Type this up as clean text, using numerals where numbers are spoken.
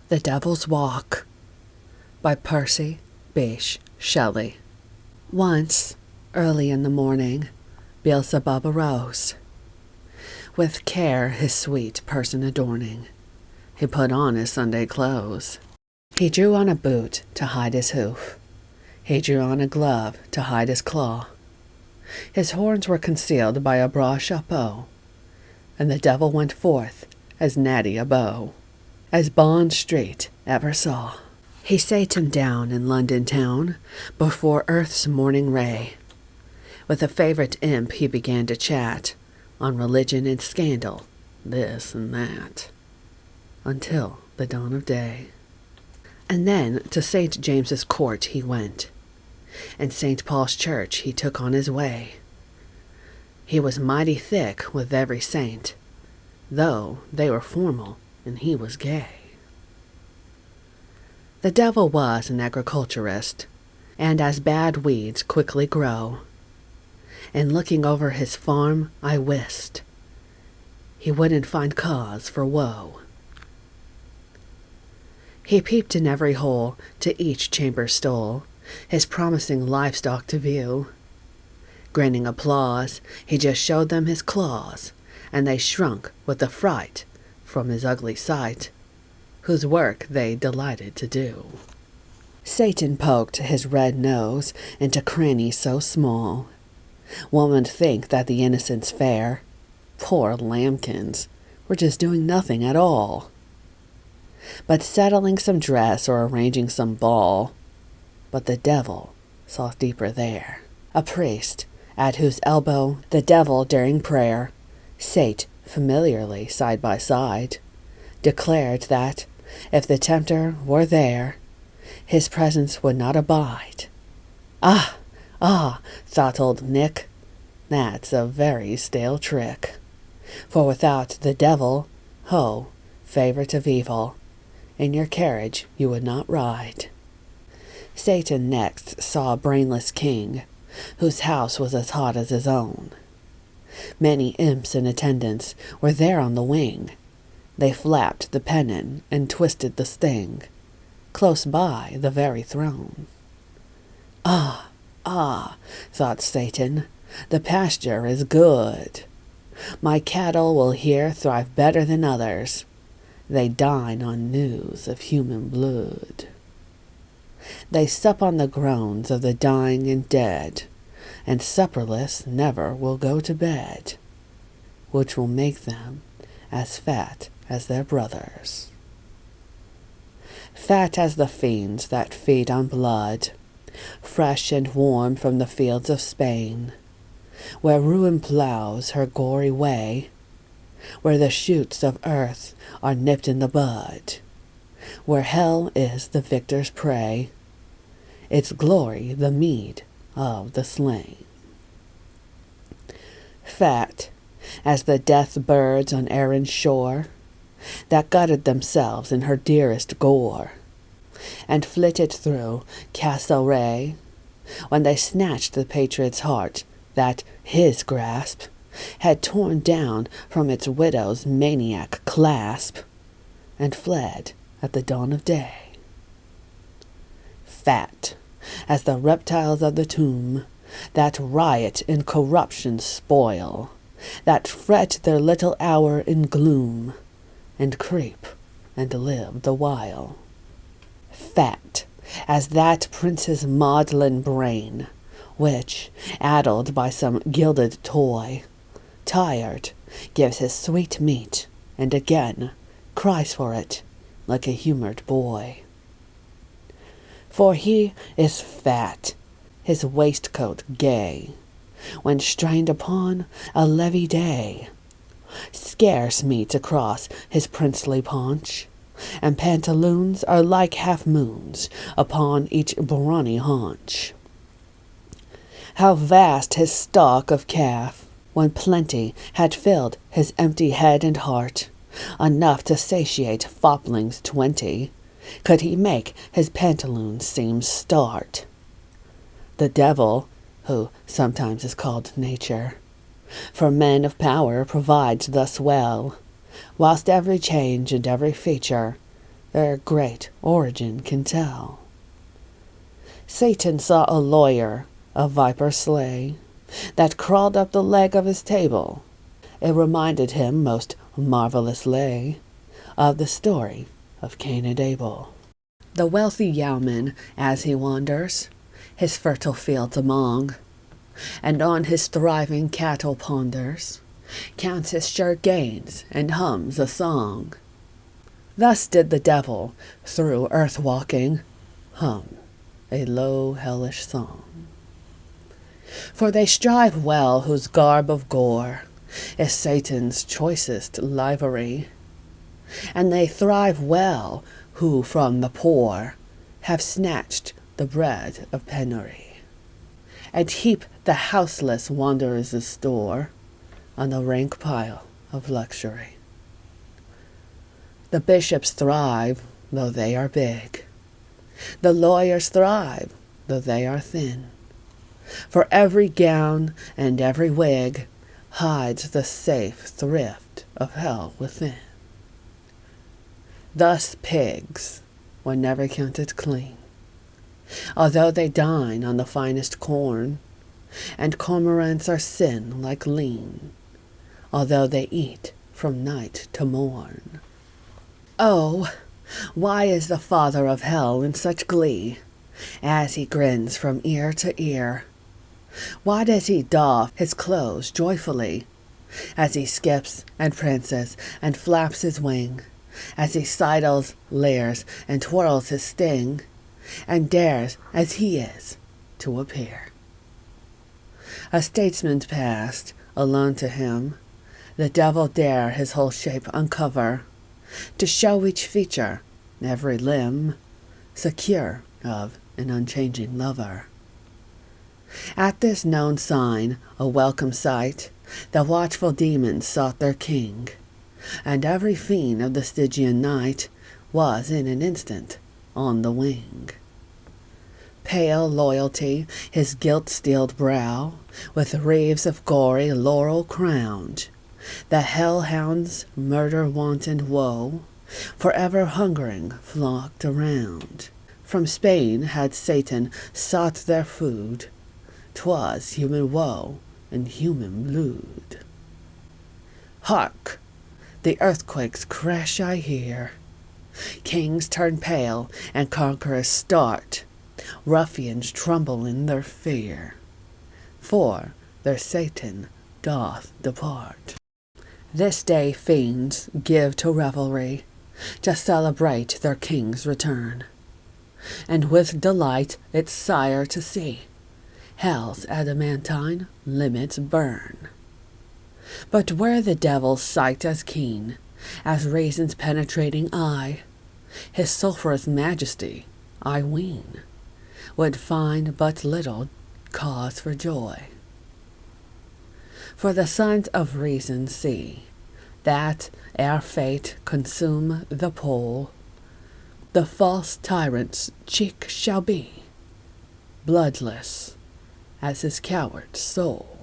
The Devil's Walk by Percy, Bysshe, Shelley. Once, early in the morning, Beelzebub arose, with care his sweet person adorning. He put on his Sunday clothes. He drew on a boot to hide his hoof. He drew on a glove to hide his claw. His horns were concealed by a broad chapeau, and the devil went forth as natty a beau as Bond Street ever saw. He sate him down in London town before earth's morning ray. With a favorite imp he began to chat on religion and scandal, this and that, until the dawn of day. And then to St. James's Court he went, and St. Paul's Church he took on his way. He was mighty thick with every saint, though they were formal and he was gay. The devil was an agriculturist, and as bad weeds quickly grow, and looking over his farm I wist he wouldn't find cause for woe. He peeped in every hole, to each chamber stole his promising livestock to view. Grinning applause, he just showed them his claws, and they shrunk with affright from his ugly sight, whose work they delighted to do. Satan poked his red nose into crannies so small, one would think that the innocents fair, poor lambkins, were just doing nothing at all, but settling some dress or arranging some ball. But the devil saw deeper there. A priest, at whose elbow the devil during prayer sate familiarly side by side, declared that if the tempter were there, his presence would not abide. Ah, thought old Nick, that's a very stale trick. For without the devil, ho, favorite of evil, in your carriage you would not ride. Satan next saw a brainless king, whose house was as hot as his own. Many imps in attendance were there on the wing. They flapped the pennon and twisted the sting, close by the very throne. Ah, thought Satan, the pasture is good. My cattle will here thrive better than others. They dine on news of human blood. They sup on the groans of the dying and dead, and supperless never will go to bed, which will make them as fat as their brothers. Fat as the fiends that feed on blood, fresh and warm from the fields of Spain, where ruin plows her gory way, where the shoots of earth are nipped in the bud, where hell is the victor's prey, its glory the meed of the slain. Fat as the death birds on Erin's shore, that gutted themselves in her dearest gore, and flitted through Castlereagh, when they snatched the patriot's heart that his grasp had torn down from its widow's maniac clasp, and fled at the dawn of day. Fat as the reptiles of the tomb, that riot in corruption's spoil, that fret their little hour in gloom, and creep and live the while. Fat as that prince's maudlin brain, which, addled by some gilded toy, tired, gives his sweet meat, and again cries for it like a humored boy. For he is fat, his waistcoat gay, when strained upon a levee day, scarce meets across his princely paunch, and pantaloons are like half-moons upon each brawny haunch. How vast his stock of calf, when plenty had filled his empty head and heart, enough to satiate foplings 20, could he make his pantaloons seem start. The devil, who sometimes is called nature, for men of power provides thus well, whilst every change and every feature their great origin can tell. Satan saw a lawyer a viper slay, that crawled up the leg of his table. It reminded him most marvelously of the story of Cain and Abel. The wealthy yeoman, as he wanders his fertile fields among, and on his thriving cattle ponders, counts his sure gains and hums a song. Thus did the devil, through earth walking, hum a low hellish song. For they strive well whose garb of gore is Satan's choicest livery, and they thrive well who from the poor have snatched the bread of penury, and heap the houseless wanderer's store on the rank pile of luxury. The bishops thrive, though they are big. The lawyers thrive, though they are thin. For every gown and every wig hides the safe thrift of hell within. Thus pigs were never counted clean, although they dine on the finest corn, and cormorants are sin like lean, although they eat from night to morn. Oh, why is the father of hell in such glee, as he grins from ear to ear? Why does he doff his clothes joyfully, as he skips and prances and flaps his wing, as he sidles, leers, and twirls his sting, and dares, as he is, to appear? A statesman past, alone to him, the devil dare his whole shape uncover, to show each feature, every limb, secure of an unchanging lover. At this known sign, a welcome sight, the watchful demons sought their king, and every fiend of the Stygian night was in an instant on the wing. Pale loyalty his guilt-steeled brow with wreaths of gory laurel crowned, the hell-hound's murder-wanton woe forever hungering flocked around. From Spain had Satan sought their food, 'twas human woe and human blood. Hark! The earthquake's crash I hear. Kings turn pale and conquerors start. Ruffians tremble in their fear, for their Satan doth depart. This day fiends give to revelry, to celebrate their king's return, and with delight its sire to see hell's adamantine limits burn. But were the devil's sight as keen as reason's penetrating eye, his sulphurous majesty, I ween, would find but little cause for joy. For the sons of reason see that, ere fate consume the pole, the false tyrant's cheek shall be bloodless as his coward soul.